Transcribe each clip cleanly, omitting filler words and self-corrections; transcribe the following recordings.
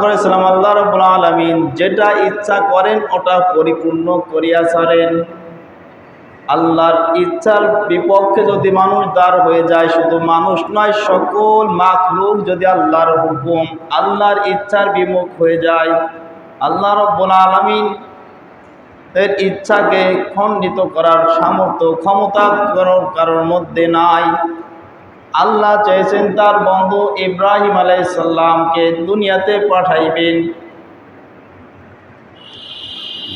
করেছিলাম আল্লাহ রাব্বুল আলামিন যেটা ইচ্ছা করেন ওটা পরিপূর্ণ করিয়া ছাড়েন। আল্লাহর ইচ্ছার বিপক্ষে যদি মানুষ দাঁড় হয়ে যায়, শুধু মানুষ নয় সকল মাখলুক যদি আল্লাহর হুকুম আল্লাহর ইচ্ছার বিমুখ হয়ে যায়, আল্লাহ রাব্বুল আলামিন এর ইচ্ছাকে খণ্ডিত করার সামর্থ্য ক্ষমতা কারোর মধ্যে নাই। আল্লাহ চেয়েছেন তার বন্ধু ইব্রাহিম আলাইহিস সালামকে দুনিয়াতে পাঠাইবেন,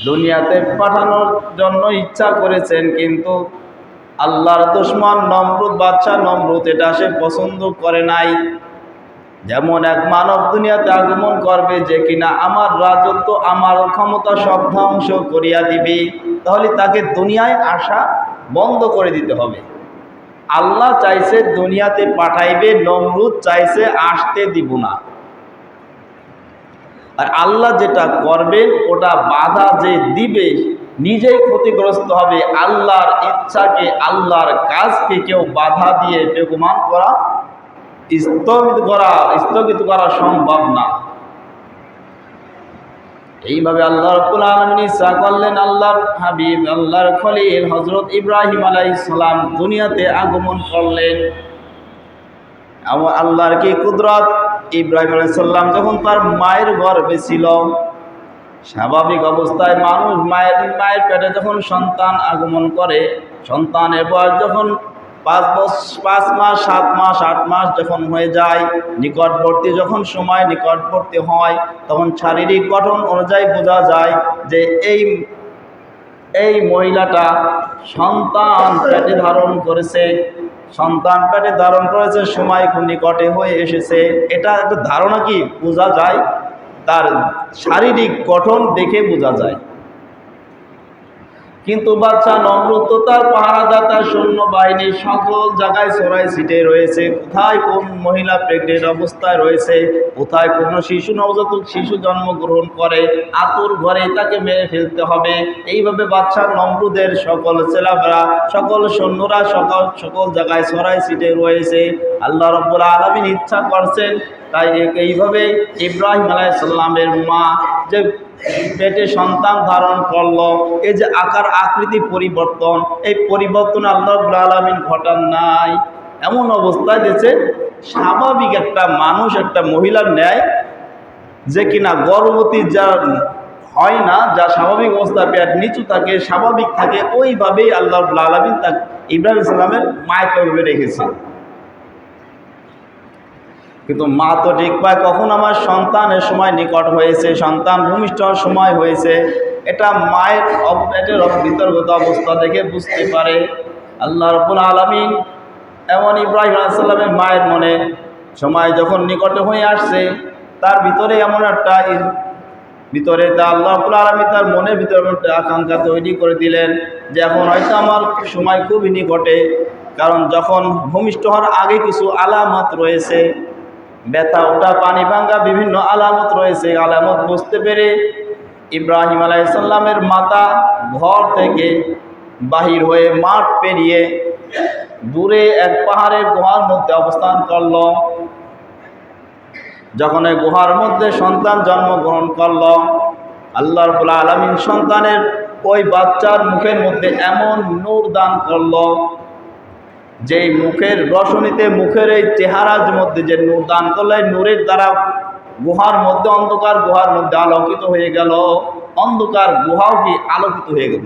দুনিয়াতে পাঠানোর জন্য ইচ্ছা করেছেন, কিন্তু আল্লাহর দুশমন নমরুদ বাদশা নমরুদ এটা সে পছন্দ করে নাই। যেমন এক মানব দুনিয়াতে আগমন করবে যে কিনা আমার রাজত্ব আমার ক্ষমতা সব ধ্বংস করিয়া দিবে, তাহলে তাকে দুনিয়ায় আসা বন্ধ করে দিতে হবে। আল্লাহ চাইছে দুনিয়াতে পাঠাইবে, নমরুদ চাইছে আসতে দিব না। আর আল্লাহ যেটা করবেন ওটা বাধা যে দিবে নিজেই ক্ষতিগ্রস্ত হবে। আল্লাহর ইচ্ছাকে আল্লাহর কাজকে কেউ বাধা দিয়ে বেগুমান করা স্থগিত করা সম্ভব না। এইভাবে আল্লাহ রাব্বুল আলামিন ইচ্ছা করলেন আল্লাহর হাবিব আল্লাহর খলিল হযরত ইব্রাহিম আলাইহিস সালাম দুনিয়াতে আগমন করলেন। আল্লাহর কি কুদরত! ইব্রাহিম আলাইহিস সালাম যখন তার মায়ের গর্ভে ছিল, স্বাভাবিক অবস্থায় মানুষ মায়ের পেটে যখন সন্তান আগমন করে, সন্তানের বয়স যখন 5 মাস 7 মাস 8 মাস যখন হয়ে যায়, নিকটবর্তী যখন সময় নিকটবর্তী হয়, তখন শারীরিক গঠন অনুযায়ী বোঝা যায় যে এই মহিলাটা সন্তান পেটে ধারণ করেছে, সন্তান পেটে ধারণ করেছে, সময় খুব নিকটে হয়ে এসেছে। এটা একটা ধারণা কি বোঝা যায়, তার শারীরিক গঠন দেখে বোঝা যায়। কিন্তু বাদশা নমরুদ তো তার পাহারাদাতা সৈন্যবাহিনী সকল জায়গায় ছড়াই ছিটে রয়েছে, কোথায় কোন মহিলা প্রেগনেন্ট অবস্থায় রয়েছে, কোথায় কোনো শিশু নবজাতক শিশু জন্মগ্রহণ করে, আতুর ঘরে তাকে মেরে ফেলতে হবে। এইভাবে বাদশা নমরুদের সকল ছেলেমেয়েরা সকল সৈন্যরা সকল জায়গায় ছড়াই ছিটে রয়েছে। আল্লাহ রাব্বুল আলামিন ইচ্ছা করছেন, তাই এইভাবে ইব্রাহিম আলাইহিস সালামের মা যে পেটে সন্তান ধারণ করলো, এই যে আকার আকৃতি পরিবর্তন, এই পরিবর্তন আল্লাহ রাব্বুল আলামিন ঘটান নাই। এমন অবস্থায় দিয়েছে স্বাভাবিক একটা মানুষ একটা মহিলার ন্যায় যে কিনা গর্ভবতী যা হয় না, যা স্বাভাবিক অবস্থায় পেট নিচু থাকে স্বাভাবিক থাকে, ওইভাবেই আল্লাহ রাব্বুল আলামিন তাকে ইব্রাহিম আলাইহিস সালামের মাকে ওইভাবে রেখেছে। কিন্তু মা তো ঠিক পায় কখন আমার সন্তানের সময় নিকট হয়েছে, সন্তান ভূমিষ্ঠ হওয়ার সময় হয়েছে, এটা মায়ের পেটের ভিতরগত অবস্থা দেখে বুঝতে পারে। আল্লাহ রাব্বুল আলামিন এমন ইব্রাহিম আলাইহিস সালামের মায়ের মনে সময় যখন নিকটে হয়ে আসছে, তার ভিতরে এমন একটা ভিতরে তা আল্লাহ রাব্বুল আলামিন তার মনের ভিতরে একটা আকাঙ্ক্ষা তৈরি করে দিলেন যে এখন হয়তো আমার সময় খুবই নিকটে। কারণ যখন ভূমিষ্ঠ হওয়ার আগে কিছু আলামত রয়েছে, ব্যথা ওঠা পানি ভাঙ্গা বিভিন্ন আলামত রয়েছে, আলামত বুঝতে পেরে ইব্রাহিম আলাইহিস সালামের মাতা ঘর থেকে বাহির হয়ে মাঠ পেরিয়ে দূরে এক পাহাড়ের গুহার মধ্যে অবস্থান করল। যখন এই গুহার মধ্যে সন্তান জন্মগ্রহণ করল, আল্লাহ রাব্বুল আলামিন সন্তানের ওই বাচ্চার মুখের মধ্যে এমন নূর দান করল, যেই মুখের রশনীতে মুখের এই চেহারার মধ্যে যে নূর দান করলে নূরের দ্বারা গুহার মধ্যে অন্ধকার গুহার মধ্যে আলোকিত হয়ে গেল, অন্ধকার গুহাও কি আলোকিত হয়ে গেল।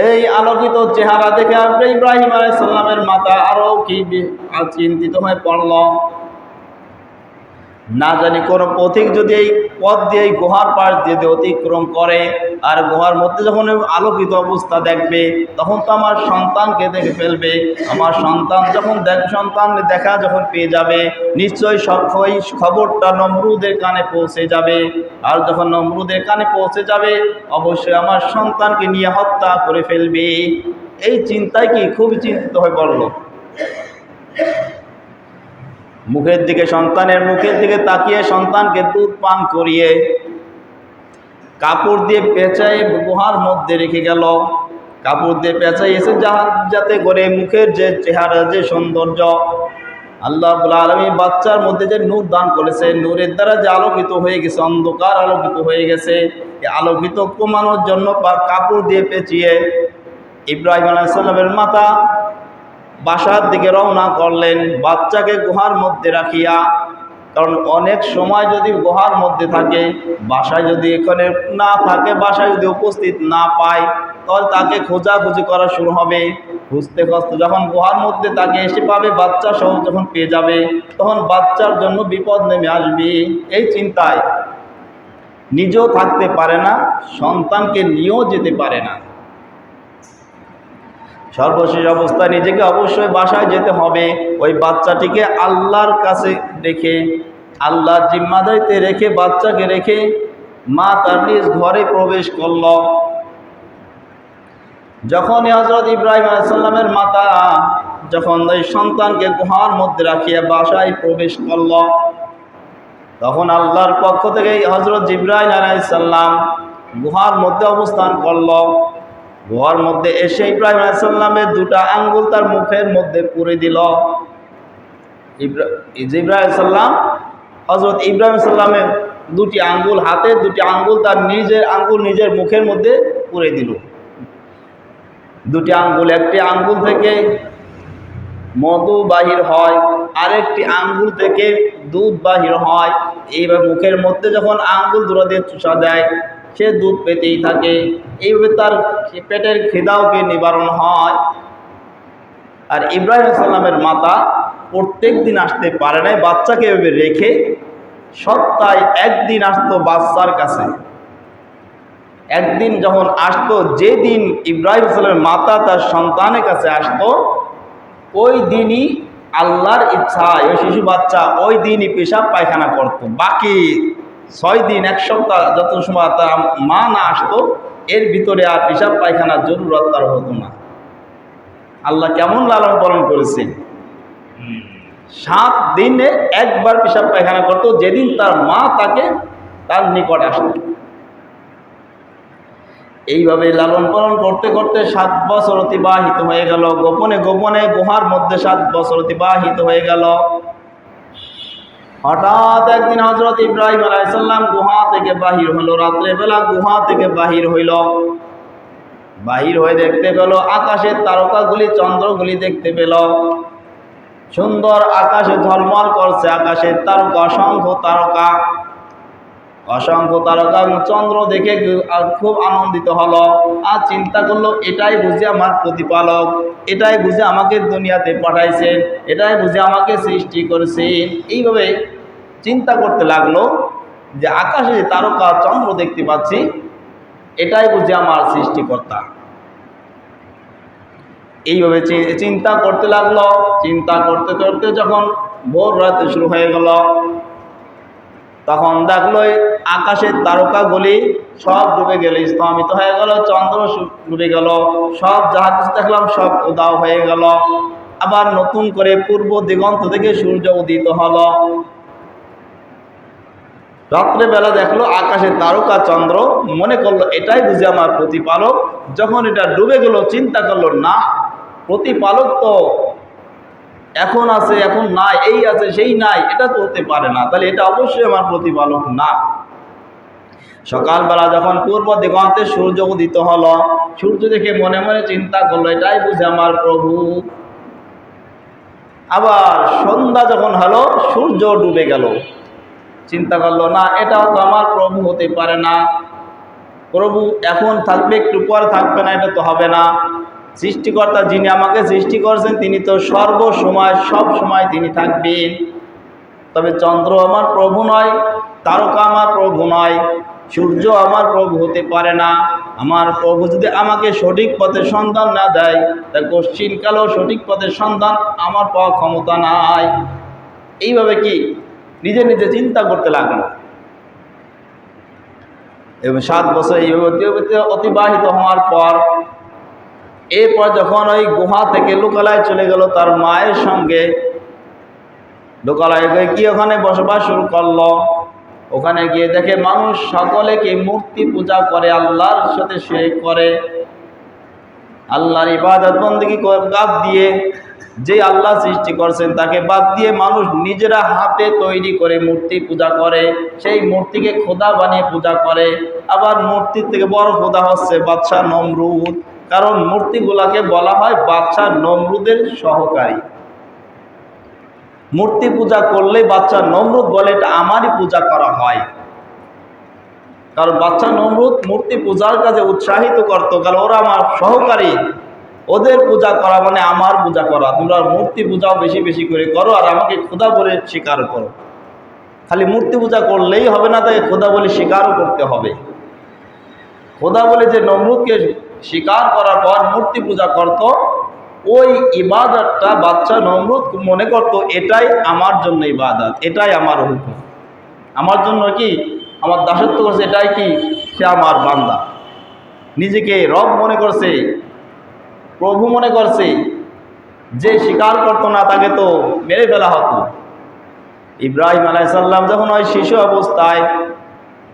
এই আলোকিত চেহারা দেখে ইব্রাহিম আলাইহিস সালামের মাতা আরো কি চিন্তিত হয়ে পড়ল। না জানি কোনো পথিক যদি এই পথ দিয়ে এই গুহার পাশ দিয়ে অতিক্রম করে আর গুহার মধ্যে যখন আলোকিত অবস্থা দেখবে, তখন তো আমার সন্তানকে দেখে ফেলবে। আমার সন্তান যখন সন্তান দেখা যখন পেয়ে যাবে, নিশ্চয়ই ওই খবরটা নমরুদের কানে পৌঁছে যাবে। আর যখন নমরুদের কানে পৌঁছে যাবে, অবশ্যই আমার সন্তানকে নিয়ে হত্যা করে ফেলবে। এই চিন্তায় কি খুবই চিন্তিত হয়ে পড়ল। মুখের দিকে সন্তানের মুখের দিকে তাকিয়ে সন্তানকে দুধ পান করিয়ে কাপড় দিয়ে পেঁচাই গুহার মধ্যে রেখে গেল। কাপড় দিয়ে পেঁচাই এসে যাতে করে মুখের যে চেহারা যে সৌন্দর্য আল্লাহ রাব্বুল আলামিন বাচ্চার মধ্যে যে নূর দান করেছে, নূরের দ্বারা যে আলোকিত হয়ে গেছে, অন্ধকার আলোকিত হয়ে গেছে, এই আলোকিত কমানোর জন্য কাপড় দিয়ে পেঁচিয়ে ইব্রাহিম আলাইহিস সালামের মাতা বাসার দিকে রওনা করলেন, বাচ্চাকে গুহার মধ্যে রাখিয়া। কারণ অনেক সময় যদি গুহার মধ্যে থাকে, বাসায় যদি এখানে না থাকে, বাসায় যদি উপস্থিত না পায়, তাহলে তাকে খোঁজাখুঁজি করা শুরু হবে। খুঁজতে খুঁজতে যখন গুহার মধ্যে তাকে এসে পাবে, বাচ্চা সহ যখন পেয়ে যাবে, তখন বাচ্চার জন্য বিপদ নেমে আসবে। এই চিন্তায় নিজেও থাকতে পারে না, সন্তানকে নিয়েও যেতে পারে না। সর্বশেষ অবস্থায় নিজেকে অবশ্যই বাসায় যেতে হবে। ওই বাচ্চাটিকে আল্লাহর কাছে রেখে, আল্লাহর জিম্মাদারিতে রেখে, বাচ্চাকে রেখে মা তার নিজ ঘরে প্রবেশ করল। যখন হযরত ইব্রাহিম আলাইহিস সালামের মাতা যখন ওই সন্তানকে গুহার মধ্যে রাখিয়া বাসায় প্রবেশ করল, তখন আল্লাহর পক্ষ থেকে হযরত জিবরাইল আলাইহিস সালাম গুহার মধ্যে অবস্থান করল। গুহার মধ্যে এসে ইব্রাহিম আলাইহিস সালামের দুটা আঙ্গুল তার মুখের মধ্যে পুরে দিল। জিবরাইল আলাইহিস সালাম হযরত ইব্রাহিম আলাইহিস সালামের দুটি আঙ্গুল, হাতের দুটি আঙ্গুল তার নিজের আঙ্গুল নিজের মুখের মধ্যে পুরে দিল। দুটি আঙ্গুল, একটি আঙ্গুল থেকে মধু বাহির হয়, আরেকটি আঙ্গুল থেকে দুধ বাহির হয়। এইভাবে মুখের মধ্যে যখন আঙ্গুল দুটো দিয়ে চুষা দেয়, সে দুধ পেতেই থাকে। এইভাবে তার পেটের খিদাওকে নিবারণ হয়। আর ইব্রাহিম সালামের মাতা প্রত্যেক দিন আসতে পারে নাই, বাচ্চাকে এভাবে রেখে সপ্তাহে একদিন আসতো বাচ্চার কাছে। একদিন যখন আসতো, যেদিন ইব্রাহিম সালামের মাতা তার সন্তানের কাছে আসতো, ওই দিনই আল্লাহর ইচ্ছায় ওই শিশু বাচ্চা ওই দিনই পেশাব পায়খানা করত। বাকি 6 দিন, এক সপ্তাহ যত সময় তার মা না আসতো, এর ভিতরে আর পেশাব পায়খানার জরুরত তার হতো না। আল্লাহ কেমন লালন পালন করেছেন! 7 দিনে একবার পেশাব পায়খানা করতো, যেদিন তার মা তাকে তার নিকট আসতো। এইভাবে লালন পালন করতে করতে 7 বছর অতিবাহিত হয়ে গেল। গোপনে গোপনে গুহার মধ্যে 7 বছর অতিবাহিত হয়ে গেল। হঠাৎ একদিন হযরত ইব্রাহিম আলাইহিস সালাম গুহা থেকে বাহির হলো। রাত্রেবেলা গুহা থেকে বাহির হইল। বাহির হয়ে দেখতে পেল আকাশের তারকাগুলি, চন্দ্রগুলি দেখতে পেল। সুন্দর আকাশে ঝলমল করছে, আকাশের তারকা, অসংখ্য তারকা, অসংখ্য তারকা চন্দ্র দেখে খুব আনন্দিত হলো। আর চিন্তা করলো, এটাই বুঝি আমার প্রতিপালক, এটাই বুঝি আমাকে দুনিয়াতে পাঠাইছেন, এটাই বুঝি আমাকে সৃষ্টি করেছেন। এইভাবে চিন্তা করতে লাগলো যে আকাশে যে তারকা চন্দ্র দেখতে পাচ্ছি, এটাই বুঝি আমার সৃষ্টিকর্তা। এইভাবে চিন্তা করতে লাগলো। চিন্তা করতে করতে যখন ভোর রাতে শুরু হয়ে গেল, তখন দেখলো আকাশের তারকাগুলি সব ডুবে গেল, স্তম্ভিত হয়ে গেল। চন্দ্র ডুবে গেল, সব যাহা কিছু দেখলাম সব উধাও হয়ে গেল। আবার নতুন করে পূর্ব দিগন্ত থেকে সূর্য উদিত হলো। রাত্রেবেলা দেখলো আকাশের তারকা চন্দ্র, মনে করলো এটাই বুঝি আমার প্রতিপালক। যখন এটা ডুবে গেল, চিন্তা করলো, না, প্রতিপালক তো এখন আছে, এখন নাই, এই আছে সেই নাই, এটা তো হতে পারে না, তাহলে এটা অবশ্যই আমার প্রতিপালক না। সকালবেলা যখন পূর্ব দিগন্তে সূর্য উদিত হলো, সূর্য দেখে মনে মনে চিন্তা করলো, এটাই বুঝি আমার প্রভু। আবার সন্ধ্যা যখন হলো, সূর্য ডুবে গেল, চিন্তা করলো, না, এটাও তো আমার প্রভু হতে পারে না। প্রভু এখন থাকবে, একটু পরে থাকবে না, এটা তো হবে না। সৃষ্টিকর্তা যিনি আমাকে সৃষ্টি করেছেন, তিনি তো সর্বসময় সব সময় তিনি থাকবেন। তবে চন্দ্র আমার প্রভু নয়, তারকা আমার প্রভু নয়, সূর্য আমার প্রভু হতে পারে না। আমার প্রভু যদি আমাকে সঠিক পথের সন্ধান না দেয়, তা কশ্চিনকালেও সঠিক পথের সন্ধান আমার পাওয়া ক্ষমতা নাই। এইভাবে কি নিজে নিজে চিন্তা করতে লাগলো। এবং 7 বছর এইভাবে অতিবাহিত হওয়ার পর, এরপর যখন ওই গুহা থেকে লোকালয়ে চলে গেল তার মায়ের সঙ্গে, লোকালয়ে গিয়ে ওখানে বসবাস শুরু করলো। ওখানে গিয়ে দেখে মানুষ সকলে কি মূর্তি পূজা করে, আল্লাহর সাথে শিরক করে, আল্লাহর ইবাদত বন্দেগী বাদ দিয়ে যে আল্লাহ সৃষ্টি করছেন তাকে বাদ দিয়ে মানুষ নিজেরা হাতে তৈরি করে মূর্তি পূজা করে, সেই মূর্তিকে খোদা বানিয়ে পূজা করে। আবার মূর্তির থেকে বড় খোদা হচ্ছে বাদশাহ নমরুদ, কারণ মূর্তিগুলাকে বলা হয় বাদশাহ নমরুদের সহকারী। মূর্তি পূজা করলে বাদশাহ নমরুদ বলে এটা আমারই পূজা করা হয়, কারণ বাদশাহ নমরুদ মূর্তি পূজার কাজে উৎসাহিত করতো, কারণ ওরা আমার সহকারী, ওদের পূজা করা মানে আমার পূজা করা। তোমরা মূর্তি পূজাও বেশি বেশি করে করো আর আমাকে খোদা বলে স্বীকার করো। খালি মূর্তি পূজা করলেই হবে না, তাকে খোদা বলে স্বীকারও করতে হবে। খোদা বলে যে নমরুদকে স্বীকার করার পর মূর্তি পূজা করত, ওই ইবাদতটা বাদশাহ নমরুদ মনে করত এটাই আমার জন্য ইবাদত, এটাই আমার হুকুম, আমার জন্য কি আমার দাসত্ব করছে, এটাই কি সে আমার বান্দা। নিজেকে রব মনে করছে, প্রভু মনে করছে। যে স্বীকার করতো না তাকে তো মেরে ফেলা হতো। ইব্রাহিম আলাইহিস সালাম যখন ওই শিশু অবস্থায়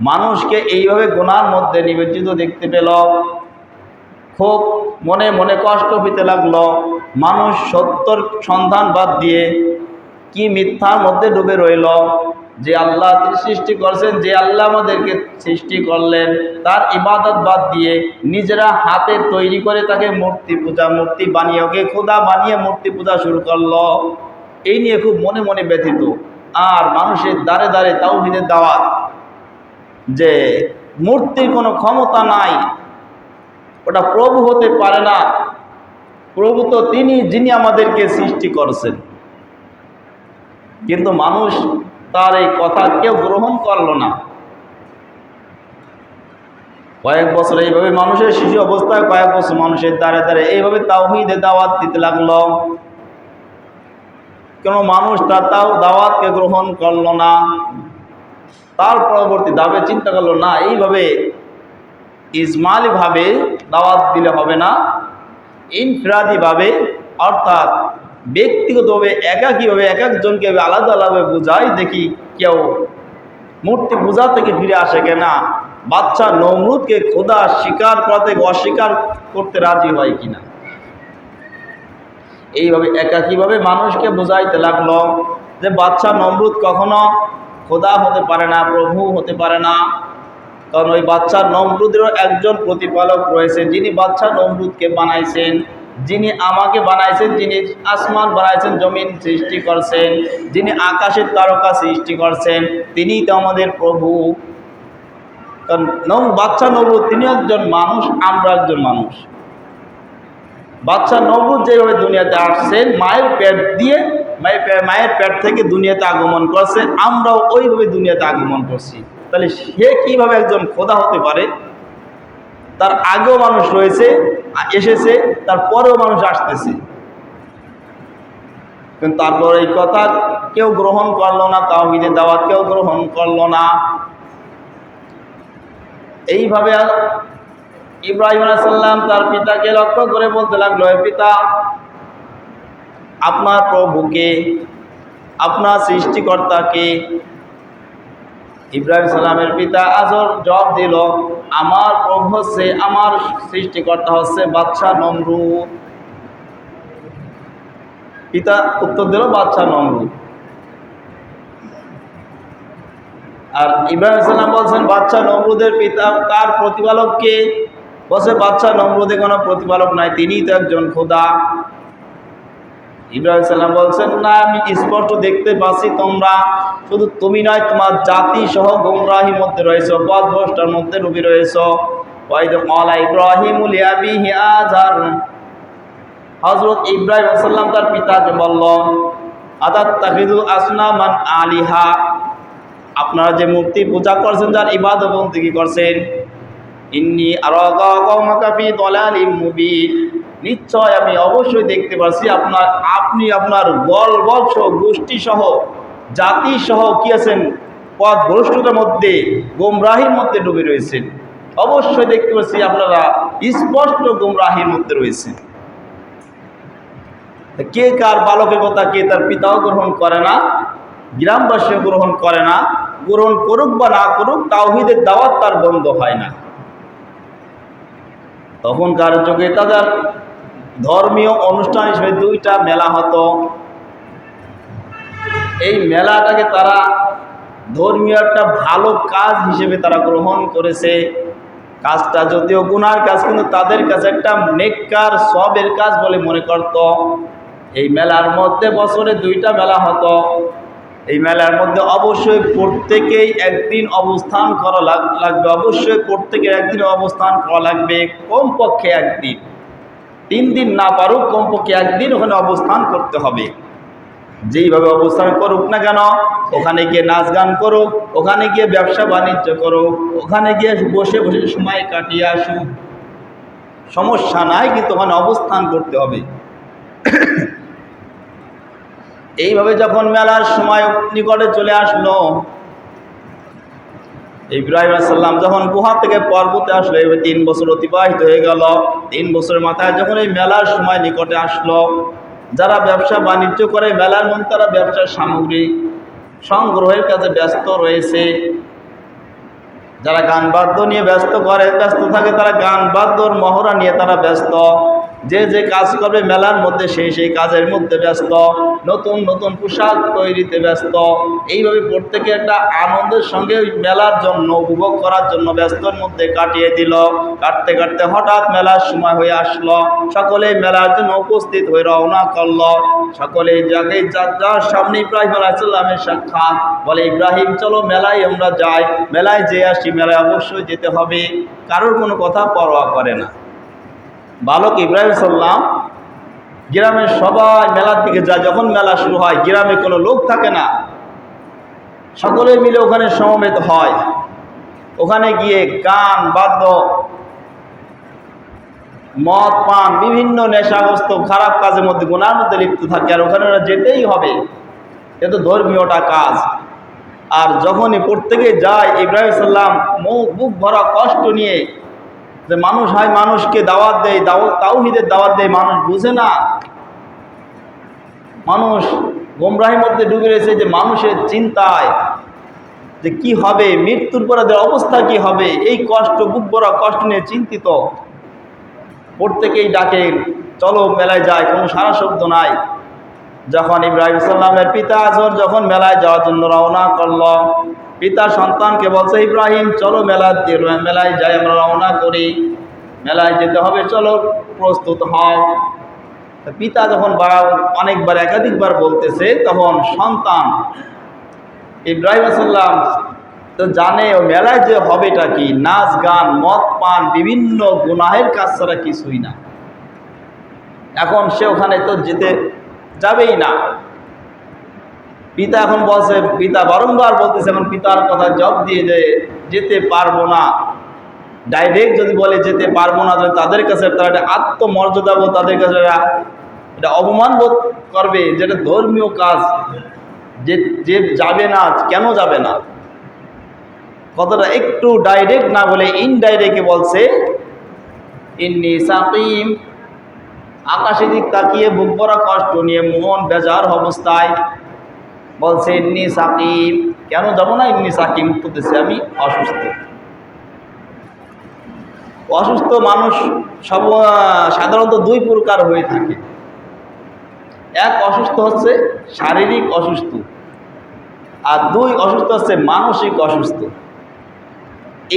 মানুষকে এইভাবে গুনার মধ্যে নিমজ্জিত দেখতে পেল, খুব মনে মনে কষ্ট পেতে লাগলো। মানুষ সত্যর সন্ধান বাদ দিয়ে কি মিথ্যার মধ্যে ডুবে রইল। যে আল্লাহ সৃষ্টি করছেন, যে আল্লাহ আমাদেরকে সৃষ্টি করলেন, তার ইবাদত বাদ দিয়ে নিজেরা হাতে তৈরি করে তাকে মূর্তি পূজা, মূর্তি বানিয়ে, ওকে খোদা বানিয়ে মূর্তি পূজা শুরু করলো। এই নিয়ে খুব মনে মনে ব্যথিত। আর মানুষের দ্বারে দ্বারে তাওহীদের দাওয়াত, যে মূর্তির কোনো ক্ষমতা নাই, ওটা প্রভু হতে পারে না, প্রভু তো তিনি যিনি আমাদেরকে সৃষ্টি করছেন। কিন্তু মানুষ তার এই কথা কেউ গ্রহণ করলো না। কয়েক বছর এইভাবে মানুষের শিশু অবস্থায় কয়েক বছর মানুষের দ্বারে দ্বারে এইভাবে তাওহীদের দাওয়াত দিতে লাগলো। কেন মানুষ তার দাওয়াতকে গ্রহণ করলো না। তার পরবর্তী ধাপে চিন্তা করলো, না এইভাবে ইজমালিভাবে দাওয়াত দিলে হবে না, ইনফিরাদিভাবে অর্থাৎ ব্যক্তিগতভাবে একাকীভাবে এক একজনকে আলাদা আলাদা বোঝাই, দেখি কেউ মূর্তি পূজা থেকে ফিরে আসে কিনা, বাদশাহ নমরুদকে খোদা স্বীকার করতে অস্বীকার করতে রাজি হয় কিনা। এইভাবে একাকীভাবে মানুষকে বোঝাইতে লাগলো যে বাদশাহ নমরুদ কখনো খোদা হতে পারে না, প্রভু হতে পারে না। কারণ ওই বাদশাহ নমরুদেরও একজন প্রতিপালক রয়েছে, যিনি বাদশাহ নমরুদকে বানাইছেন, যিনি আমাকে বানাইছেন, যিনি আসমান বানাইছেন, জমিন সৃষ্টি করছেন, যিনি আকাশের তারকা সৃষ্টি করছেন, তিনিই তো আমাদের প্রভু। কারণ বাদশাহ নমরুদ তিনি একজন মানুষ, আমরা একজন মানুষ। বাদশাহ নমরুদ যেভাবে দুনিয়াতে আসছেন, মায়ের পেট দিয়ে, মায়ের পেট থেকে দুনিয়াতে আগমন করছে, আমরাও ওইভাবে দুনিয়াতে আগমন করছি। তাহলে সে কিভাবে একজন খোদা হতে পারে? তার আগেও মানুষ রয়েছে, এসেছে, তারপরেও মানুষ আসতেছে। কিন্তু তারপর এই কথা কেউ গ্রহণ করলো না, তাওহীদের দাওয়াত কেউ গ্রহণ করলো না। এইভাবে ইব্রাহিম আলাইহিস সালাম তার পিতাকে লক্ষ্য করে বলতে লাগলো, হে পিতা, আপনার প্রভুকে, আপনার সৃষ্টিকর্তাকে। ইব্রাহিম সালামের পিতা আজর জবাব দিল, আমার প্রভু হচ্ছে, আমার সৃষ্টিকর্তা হচ্ছে বাদশাহ নমরুদ। পিতা উত্তর দিল বাদশাহ নমরুদ। আর ইব্রাহিম সালাম বলছেন বাদশাহ নমরুদের পিতা, তার প্রতিপালককে? বলছে বাদশাহ নমরুদে কোনো প্রতিপালক নাই, তিনিই তো একজন খোদা। ইব্রাহিম সালাম বলছেন, না, আমি স্পষ্ট দেখতে পাচ্ছি তোমরা, শুধু তুমি নয়, তোমার জাতি সহ গুমরাহির মধ্যে রয়েছে, পথভ্রষ্টের মধ্যে ডুবে রয়েছে। ওয়াইদ ক্বালা ইব্রাহিমু লিআবিহি আযার, হযরত ইব্রাহিম আলাইহিস সালাম তার পিতাকে বলল, আতাত্তাখিযু আসনামান আলিহা, আপনারা যে মূর্তি পূজা করছেন, যার ইবাদত বন্দেগী করছেন, ইন্নী আরাকা কওমাকা ফি দালালিম মুবিন, নিশ্চয় আমি অবশ্যই দেখতে পাচ্ছি আপনি আপনার বল সহ, গোষ্ঠী সহ, জাতি সহ কি আছেন, পথভ্রষ্টতার মধ্যে, গোমরাহির মধ্যে ডুবে রয়েছেন। অবশ্যই দেখতে পাচ্ছি আপনারা স্পষ্ট গোমরাহির মধ্যে রয়েছেন। কে কার বালকের কথা কে তার পিতাও গ্রহণ করে না, গ্রামবাসীও গ্রহণ করে না। গ্রহণ করুক বা না করুক, তাওহীদের দাওয়াত তার বন্ধ হয় না। তখনকার যুগে তাদের ধর্মীয় অনুষ্ঠান হিসেবে দুইটা মেলা হতো। এই মেলাটাকে তারা ধর্মীয় একটা ভালো কাজ হিসেবে তারা গ্রহণ করেছে। কাজটা যদিও গুনার কাজ, কিন্তু তাদের কাছে একটা নেককার সবের কাজ বলে মনে করত। এই মেলার মধ্যে বছরে দুইটা মেলা হতো। এই মেলার মধ্যে অবশ্যই প্রত্যেকেই একদিন অবস্থান করা লাগবে, অবশ্যই প্রত্যেকের একদিন অবস্থান করা লাগবে, কমপক্ষে একদিন। 3 দিন না পারুক, কমপক্ষে একদিন ওখানে অবস্থান করতে হবে। যেইভাবে অবস্থান করুক না কেন, ওখানে গিয়ে নাচ গান করুক, ওখানে গিয়ে ব্যবসা বাণিজ্য করুক, ওখানে গিয়ে বসে বসে সময় কাটিয়ে আসুক, সমস্যা নাই, কিন্তু ওখানে অবস্থান করতে হবে। এইভাবে যখন মেলার সময় নিকটে চলে আসলো, ইব্রাহিম আলাইহিস সালাম যখন গুহা থেকে পর্বতে আসলো, এভাবে 3 বছর অতিবাহিত হয়ে গেল। 3 বছরের মাথায় যখন এই মেলার সময় নিকটে আসলো, যারা ব্যবসা বাণিজ্য করে মেলার মধ্যে, তারা ব্যবসার সামগ্রী সংগ্রহের কাজে ব্যস্ত রয়েছে। যারা গান বাদ্য নিয়ে ব্যস্ত থাকে, তারা গান বাদ্যর মহড়া নিয়ে তারা ব্যস্ত। যে কাজ করবে মেলার মধ্যে সেই কাজের মধ্যে ব্যস্ত, নতুন নতুন পোশাক তৈরিতে ব্যস্ত। এইভাবে প্রত্যেকে একটা আনন্দের সঙ্গে ওই মেলার জন্য, উপভোগ করার জন্য ব্যস্তর মধ্যে কাটিয়ে দিল। কাটতে কাটতে হঠাৎ মেলার সময় হয়ে আসলো। সকলে মেলার জন্য উপস্থিত হয়ে রওনা করলো। সকলে যার সামনে ইব্রাহিম আলাইহিস সালামের সাক্ষাৎ, বলে ইব্রাহিম চলো মেলায় আমরা যাই, মেলায় যে আসি, মেলায় অবশ্যই যেতে হবে। কারোর কোনো কথা পরোয়া করে না। বালক ইব্রাহিম সাল্লাম গ্রামের সবাই মেলার দিকে যায়। যখন মেলা শুরু হয়, গ্রামে কোনো লোক থাকে না, সকলে মিলে ওখানে সমবেত হয়। ওখানে গিয়ে গান বাদ্য, মদ পান, বিভিন্ন নেশাগ্রস্ত খারাপ কাজের মধ্যে, গুনার মধ্যে লিপ্ত থাকে। আর ওখানে ওরা যেতেই হবে, এ তো ধর্মীয়টা কাজ। আর যখনই প্রত্যেকে যায়, ইব্রাহিম সাল্লাম বুক ভরা কষ্ট নিয়ে, যে মানুষ হয় মানুষকে দাওয়াত দেয়, তাওহীদের দাওয়াত দেয়, মানুষ বুঝে না, মানুষ গোমরাহির মধ্যে ডুবে রয়েছে। যে মানুষের চিন্তায় যে কি হবে, মৃত্যুর পরে অবস্থা কি হবে, এই কষ্ট, বুক ভরা কষ্ট নিয়ে চিন্তিত। প্রত্যেকেই ডাকে চলো মেলায় যায়, কোনো সারা শব্দ নাই। যখন ইব্রাহিম সাল্লামের পিতা আজর যখন মেলায় যাওয়ার জন্য রওনা করল, পিতা সন্তানকে বলছে ইব্রাহিম চলো মেলায় যাই, আমরা রওনা করি, মেলায় যেতে হবে, চলো প্রস্তুত হও। পিতা যখন অনেকবার একাধিকবার বলতেছে, তখন সন্তান ইব্রাহিম সাল্লাম তো জানে ও মেলায় যে হবেটা কি, নাচ গান, মদ পান, বিভিন্ন গুনাহের কাজ ছাড়া কিছুই না। এখন সে ওখানে তো যেতে যাবেই না। পিতা এখন বলছে, পিতা বারংবার বলতেছে, এখন পিতার কথা জবাব দিয়ে যে যেতে পারবো না। ডাইরেক্ট যদি বলে যেতে পারবো না, তাহলে তাদের কাছে তারা একটা আত্মমর্যাদা বোধ, তাদের কাছে এটা অপমান বোধ করবে, যেটা ধর্মীয় কাজ। যে যাবে না, কেন যাবে না, কথাটা একটু ডাইরেক্ট না বলে ইনডাইরেক্টে বলছে ইন্নী সাকিম। আকাশের দিক তাকিয়ে বুক ভরা কষ্ট নিয়ে, মন বেজার অবস্থায় বলছে ইন্নী সাকিম। কেন যাবো না? ইন্নী সাকিম করতেছে, আমি অসুস্থ। অসুস্থ মানুষ সাধারণত 2 প্রকার হয়ে থাকে। এক অসুস্থ হচ্ছে শারীরিক অসুস্থ, আর 2 অসুস্থ হচ্ছে মানসিক অসুস্থ।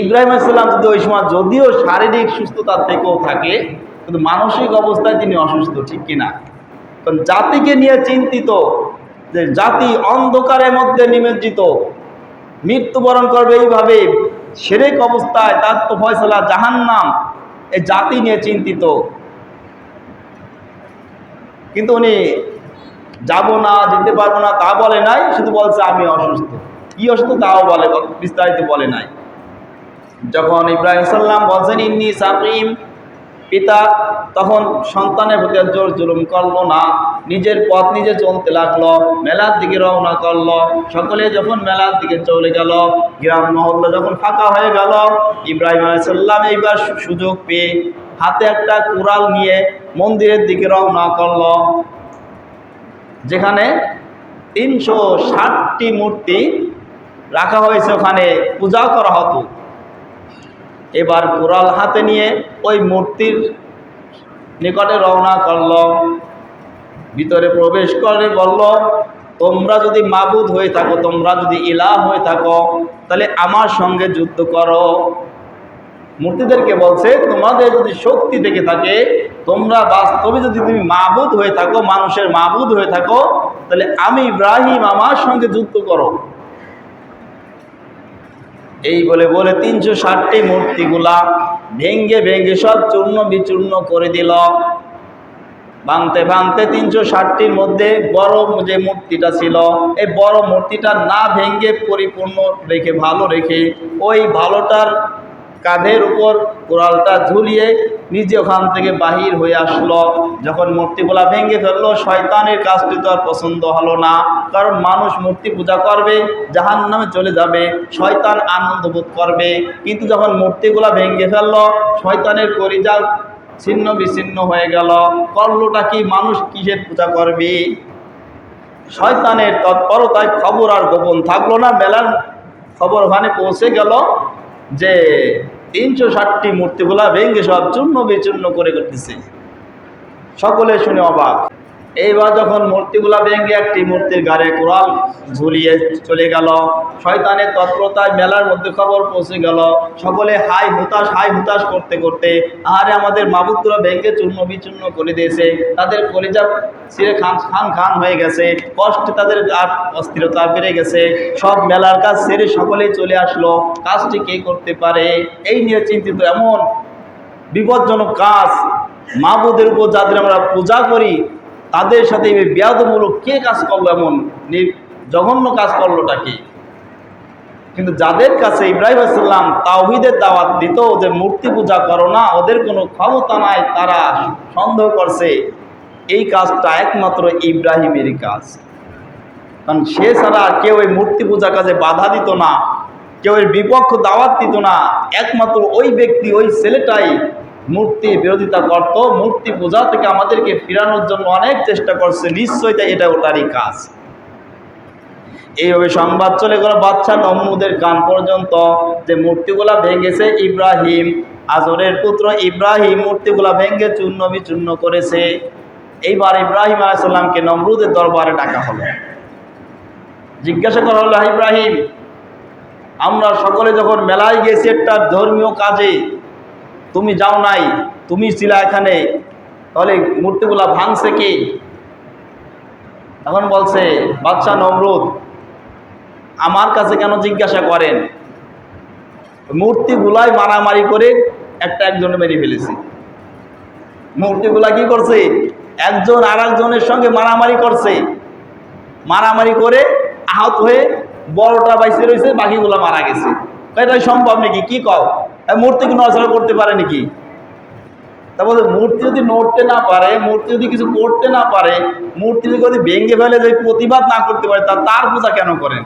ইব্রাহিম আলাইহিস সালাম ওই সময় যদিও শারীরিক সুস্থতার থেকেও থাকে, কিন্তু মানসিক অবস্থায় তিনি অসুস্থ, ঠিক কিনা? কারণ জাতিকে নিয়ে চিন্তিত, যে জাতি অন্ধকারের মধ্যে নিমজ্জিত, মৃত্যুবরণ করবে এইভাবে শিরক অবস্থায়, তার তো ফয়সালা জাহান্নাম, এই জাতি নিয়ে চিন্তিত। কিন্তু উনি যাবো না, যেতে পারবো না তা বলে নাই, শুধু বলছে আমি অসুস্থ। কি অসুস্থ তাও বলে, বিস্তারিত বলে নাই। যখন ইব্রাহিম সাল্লাম বলছেন ইন্নী সাকিম, পিতা তখন সন্তানের প্রতি জোর জুলুম করলো না, নিজের পথ নিজে চলতে লাগলো, মেলার দিকে রওনা করলো। সকলে যখন মেলার দিকে চলে গেল, গ্রাম মহল্লা যখন ফাঁকা হয়ে গেল, ইব্রাহিম আলাইহিস সালাম এইবার সুযোগ পেয়ে হাতে একটা কুড়াল নিয়ে মন্দিরের দিকে রওনা করলো, যেখানে 360টি মূর্তি রাখা হয়েছে, ওখানে পূজা করা হতো। এবার কুড়াল হাতে নিয়ে ওই মূর্তির নিকটে রওনা করলো। ভিতরে প্রবেশ করে বলল, তোমরা যদি মাবুদ হয়ে থাকো, তোমরা যদি ইলাহ হয়ে থাকো, তাহলে আমার সঙ্গে যুদ্ধ করো। মূর্তিদেরকে বলছে, তোমাদের যদি শক্তি থেকে থাকে, তোমরা বাস্তবে যদি তুমি মাবুদ হয়ে থাকো, মানুষের মাবুদ হয়ে থাকো, তাহলে আমি ইব্রাহিম আমার সঙ্গে যুদ্ধ করো। এই বলে বলে 360টি মূর্তিগুলা ভেঙ্গে ভেঙ্গে সব চূর্ণ বিচূর্ণ করে দিল। ভাঙতে ভাঙতে 360টির মধ্যে বড় যে মূর্তিটা ছিল, এই বড় মূর্তিটা না ভেঙ্গে পরিপূর্ণ রেখে, ভালো রেখে, ওই ভালোটার কাঁধের উপর কোরালটা ঝুলিয়ে নিজে ওখান থেকে বাহির হয়ে আসলো। যখন মূর্তিগুলা ভেঙে ফেললো, শয়তানের কাজটি তো আর পছন্দ হলো না, কারণ মানুষ মূর্তি পূজা করবে, জাহান্নামে চলে যাবে, শয়তান আনন্দ বোধ করবে। কিন্তু যখন মূর্তিগুলা ভেঙে ফেললো, শয়তানের কলিজা ছিন্ন বিচ্ছিন্ন হয়ে গেল। করলোটা কি, মানুষ কিসের পূজা করবে? শয়তানের তৎপরতায় খবর আর গোপন থাকলো না। মেলার খবর ওখানে পৌঁছে গেল যে 360টি মূর্তিগুলা ভেঙ্গে সব চূর্ণ বিচূর্ণ করে করতেছে। সকলে শুনে অবাক। এইবার যখন মূর্তিগুলা ভেঙ্গে একটি মূর্তির গাড়ে কোরাল ঝুলিয়ে চলে গেল, শয়তানের তৎপরতায় মেলার মধ্যে খবর পৌঁছে গেল। সকলে হাই হুতাশ করতে করতে, আরে আমাদের মাবুদগুলো ভেঙ্গে চূর্ণ বিচূর্ণ করে দিয়েছে, তাদের কলিজা ছিঁড়ে খান হয়ে গেছে, কষ্টে তাদের আর অস্থিরতা বেড়ে গেছে। সব মেলার কাজ ছেড়ে সকলেই চলে আসলো। কাজটি কে করতে পারে, এই নিয়ে চিন্তিত। এমন বিপজ্জনক কাজ, মাবুদের উপর যাদের আমরা পূজা করি তাদের সাথে এই বেয়াদবমূলক কে কাজ করলো, এমন জঘন্য কাজ করলোটা কি? কিন্তু যাদের কাছে ইব্রাহিম আলাইহিস সালাম তাওহীদের দাওয়াত দিত যে মূর্তি পূজা করো না, ওদের কোনো ক্ষমতা নাই, তারা সন্দেহ করছে এই কাজটা একমাত্র ইব্রাহিমেরই কাজ। কারণ সে ছাড়া কেউ ওই মূর্তি পূজা কাজে বাধা দিত না, কেউ এর বিপক্ষ দাওয়াত দিত না। একমাত্র ওই ব্যক্তি, ওই ছেলেটাই মূর্তি বিরোধিতা করত, মূর্তি পূজা থেকে আমাদেরকে ফিরানোর জন্য অনেক চেষ্টা করছে। নিশ্চয়ই এটা ওটারই কাজ। এইভাবে সংবাদ চলে গেল বাদশা নমরুদের কান পর্যন্ত যে মূর্তিগুলা ভেঙেছে ইব্রাহিম, আজরের পুত্র ইব্রাহিম মূর্তিগুলা ভেঙে চূর্ণ বিচূর্ণ করেছে। এইবার ইব্রাহিম আলাইহিস সালামকে নমরুদের দরবারে ডাকা হলো। জিজ্ঞাসা করা হলো, ইব্রাহিম, আমরা সকলে যখন মেলায় গেছি একটা ধর্মীয় কাজে, তুমি যাও নাই, তুমি ছিলা এখানে, তাহলে মূর্তিগুলা ভাঙছে কে? তখন বলছে বাদশা নমরুদ, আমার কাছে কেন জিজ্ঞাসা করেন? মূর্তিগুলাই মারামারি করে একজনে মেরে ফেলেছে। মূর্তিগুলা কি করছে? একজন আর একজনের সঙ্গে মারামারি করছে। মারামারি করে আহত হয়ে বড়টা বাইসে রয়েছে, বাকিগুলা মারা গেছে। এটাই সম্ভব নাকি? কি কও, মূর্তি কি নড়াচড়া করতে পারে নাকি? তা বলতে মূর্তি যদি নড়তে না পারে, মূর্তি যদি কিছু করতে না পারে, মূর্তি যদি ভেঙে ফেলে, যদি প্রতিবাদ না করতে পারে, তার পূজা কেন করেন?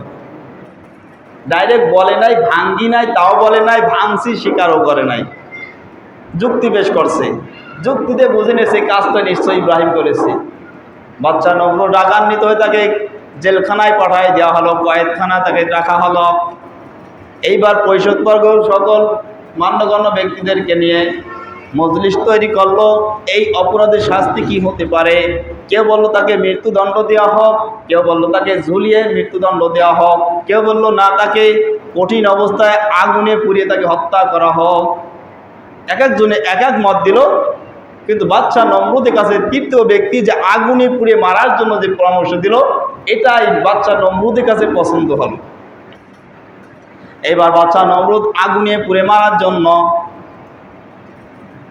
ডাইরেক্ট বলে নাই ভাঙ্গি নাই, তাও বলে নাই ভাঙছি, স্বীকারও করে নাই, যুক্তি পেশ করছে। যুক্তিতে বুঝে নিয়েছে কাজটা নিশ্চয়ই ইব্রাহিম করেছে। বাচ্চা নমরুদ রাগান্বিত হয়ে তাকে জেলখানায় পাঠায় দেওয়া হলো, কয়েদখানা তাকে রাখা হলো। এইবার পরিষদবর্গ সকল মান্যগণ্য ব্যক্তিদেরকে নিয়ে মজলিস তৈরি করলো। এই অপরাধের শাস্তি কি হতে পারে? কেউ বললো তাকে মৃত্যুদণ্ড দেওয়া হোক, কেউ বললো তাকে ঝুলিয়ে মৃত্যুদণ্ড দেওয়া হোক, কেউ বললো না, তাকে কঠিন অবস্থায় আগুনে পুড়িয়ে তাকে হত্যা করা হোক। এক একজনে এক এক মত দিল। কিন্তু বাদশা নমরুদের কাছে তৃতীয় ব্যক্তি যে আগুনে পুড়িয়ে মারার জন্য যে পরামর্শ দিল, এটাই বাদশা নমরুদের কাছে পছন্দ হলো। এবার বাদশা নমরুদ আগুনে পুড়ে মারার জন্য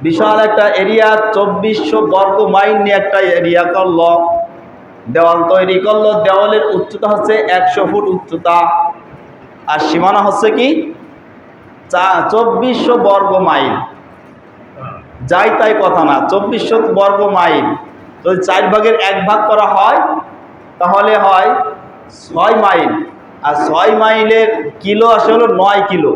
বিশাল একটা এরিয়া, 2400 বর্গ মাইল নিয়ে একটা এরিয়া করলো, দেওয়াল তৈরি করলো। দেওয়ালের উচ্চতা হচ্ছে 100 ফুট উচ্চতা, আর সীমানা হচ্ছে কি 2400 বর্গ মাইল। যাই তাই কথা না, 2400 বর্গ মাইল যদি 4 ভাগের 1 ভাগ করা হয়, তাহলে হয় 6 মাইল। আর 6 মাইলের কিলো আসে হলো 9 কিলো।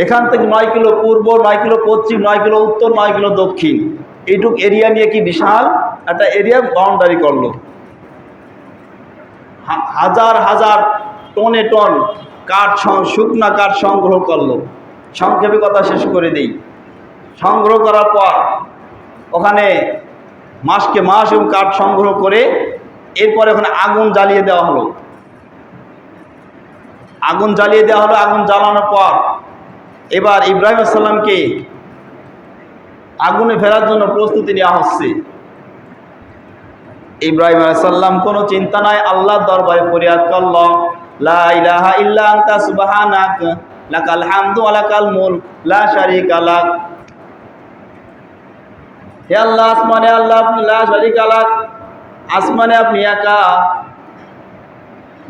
এখান থেকে 9 কিলো পূর্ব, 9 কিলো পশ্চিম, 9 কিলো উত্তর, 9 কিলো দক্ষিণ, এইটুক এরিয়া নিয়ে কি বিশাল একটা এরিয়া বাউন্ডারি করলো। হাজার হাজার টনে টন কাঠ, শুকনা কাঠ সংগ্রহ করলো। সংক্ষেপে কথা শেষ করে দিই। সংগ্রহ করার পর ওখানে মাসকে মাস এবং কাঠ সংগ্রহ করে এরপরে ওখানে আগুন জ্বালিয়ে দেওয়া হলো। আগুন জ্বালিয়ে দেওয়া হলো। আগুন জ্বালানোর পর এবার ইব্রাহিম আলাইহিস সালামকে আগুনে ফেলার জন্য প্রস্তুতি নেওয়া হচ্ছে। ইব্রাহিম আলাইহিস সালাম কোনো চিন্তা নাই, আল্লাহর দরবারে ফরিয়াদ করল, লা ইলাহা ইল্লা আনতা সুবহানাক লাকাল হামদু ওয়া লাকাল মুলক লা শারীকা লাক। হে আল্লাহ, আসমানে আল্লাহ আপনি, লা শারীকা লাক, আসমানে আপনি একা,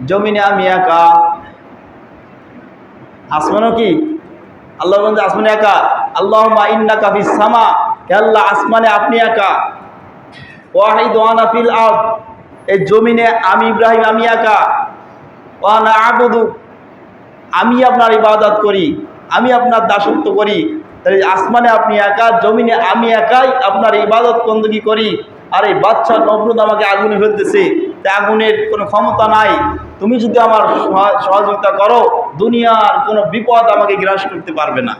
জমিনে আমি একা। আসমানও কি আল্লাহ বলেন, আসমানে একা। আল্লাহুম্মা ইন্নাকা ফিস সামা, হে আল্লাহ আসমানে আপনি একা। ওয়াহিদ ওয়া আনা ফিল আরদ, এই জমিনে আমি ইব্রাহিম আমি একা। ওয়া আনা আবুদু, আমি আপনার ইবাদত করি, আমি আপনার দাসত্ব করি। তাহলে আসমানে আপনি একা, জমিনে আমি একাই আপনার ইবাদত বন্দেগী করি। আর এই বাচ্চা নমরুদ আমাকে আগুনে ফেলতেছে, তা আগুনের কোনো ক্ষমতা নাই। তুমি যদি আমার সহযোগিতা করো, দুনিয়ার কোনো বিপদ আমাকে গ্রাস করতে পারবে না।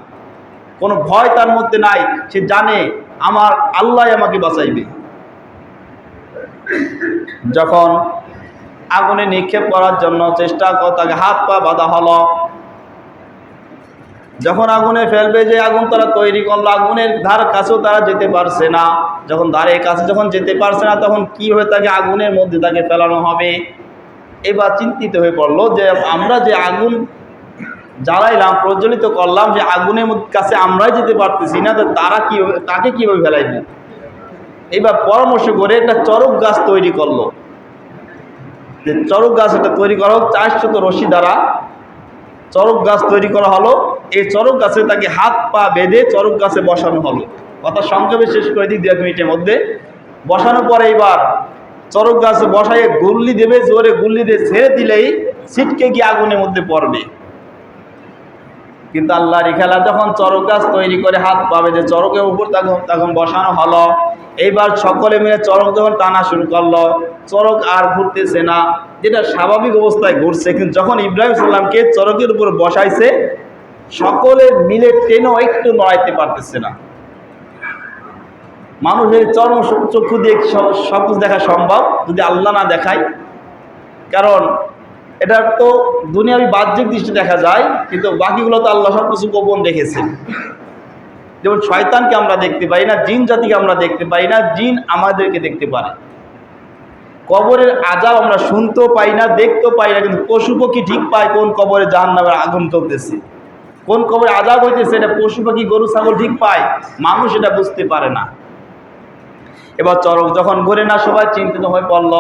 কোনো ভয় তার মধ্যে নাই, সে জানে আমার আল্লাহ আমাকে বাঁচাইবে। যখন আগুনে নিক্ষেপ করার জন্য চেষ্টা করে, তাকে হাত পা বাঁধা হলো। যখন আগুনে ফেলবে, যে আগুন তারা তৈরি করলো, আগুনের ধার কাছেও তারা যেতে পারছে না। যখন ধারের কাছে যখন যেতে পারছে না, তখন কি হয়ে তাকে আগুনের মধ্যে তাকে ফেলানো হবে। এবার চিন্তিত হয়ে পড়লো যে আমরা যে আগুন জ্বালাইলাম, প্রজ্বলিত করলাম, যে আগুনের কাছে আমরাই যেতে পারতেছি না, তো তারা কীভাবে, তাকে কীভাবে ফেলাইবে। এবার পরামর্শ করে একটা চরক গাছ তৈরি করলো, যে চরক গাছ একটা তৈরি করা হোক, 400 রশি দ্বারা চরক গাছ তৈরি করা হলো। এই চরক গাছে তাকে হাত পা বেঁধে চরক গাছে বসানো হলো। কথা সংক্ষেপে শেষ করে দিই 2 মিনিটের মধ্যে। বসানোর পরে এবার চরক গাছে বসাইয়ে গুল্লি দেবে, জোরে গুল্লি দিয়ে ছেড়ে দিলেই ছিটকে গিয়ে আগুনের মধ্যে পড়বে। কিন্তু আল্লাহর খেলা, যখন চরক গাছ তৈরি করে হাত পা বেঁধে চরকের উপর তখন বসানো হলো। এইবার সকলে মিলে চরক যখন টানা শুরু করলো, চরক আর ঘুরতেছে না, যেটা স্বাভাবিক অবস্থায় ঘুরছে। কিন্তু যখন ইব্রাহিম সাল্লামকে চরকের উপর বসাইছে, সকলে মিলে টেনেও একটু নড়াইতে পারতেছে না। মানুষের চর্ম চক্ষু দিয়ে সব কিছু দেখা সম্ভব, যদি আল্লাহ না দেখায়। কারণ এটা তো দুনিয়াবি বাহ্যিক দৃষ্টি দেখা যায়, কিন্তু বাকিগুলো তো আল্লাহ সব কিছু গোপন রেখেছে। যেমন শয়তানকে আমরা দেখতে পাই না, জিন জাতিকে আমরা দেখতে পাই না, জিন আমাদেরকে দেখতে পারে। কবরের আযাব আমরা শুনতেও পাই না, দেখতেও পাই না, কিন্তু পশু পাখি ঠিক পায় কোন কবরে জাহান্নামের আগুন চলতেছে, কোন কবরে আযাব হইতেছে। এটা পশু পাখি গরু ছাগল ঠিক পায়, মানুষ এটা বুঝতে পারে না। এবার চরক যখন ঘুরে না, সবাই চিন্তিত হয়ে পড়ল,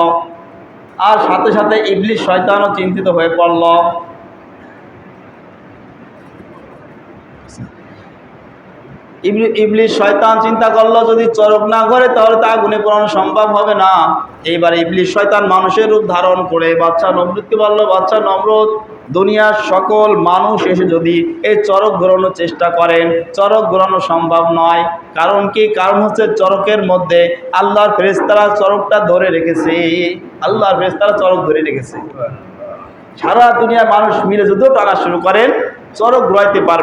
আর সাথে সাথে ইবলিস শয়তানও চিন্তিত হয়ে পড়ল। ইবলিস শয়তান চিন্তা করলো, যদি চরক না ঘরে তাহলে তা আগুনে পোড়ানো সম্ভব হবে না। এইবার ইবলিস শয়তান মানুষের রূপ ধারণ করে বাচ্চা নমরুদকে বলল, বাচ্চা নমরুদ, দুনিয়ার সকল মানুষ এসে যদি এই চরক ঘোরানোর চেষ্টা করেন, চরক ঘোরানো সম্ভব নয়। কারণ কি? কারণ হচ্ছে চরকের মধ্যে আল্লাহর ফেরেশতারা চরকটা ধরে রেখেছে। আল্লাহর ফেরেশতারা চরক ধরে রেখেছে। সারা দুনিয়ার মানুষ মিলে যদিও টানা শুরু করেন, চরক ঘোরাইতে পারবে।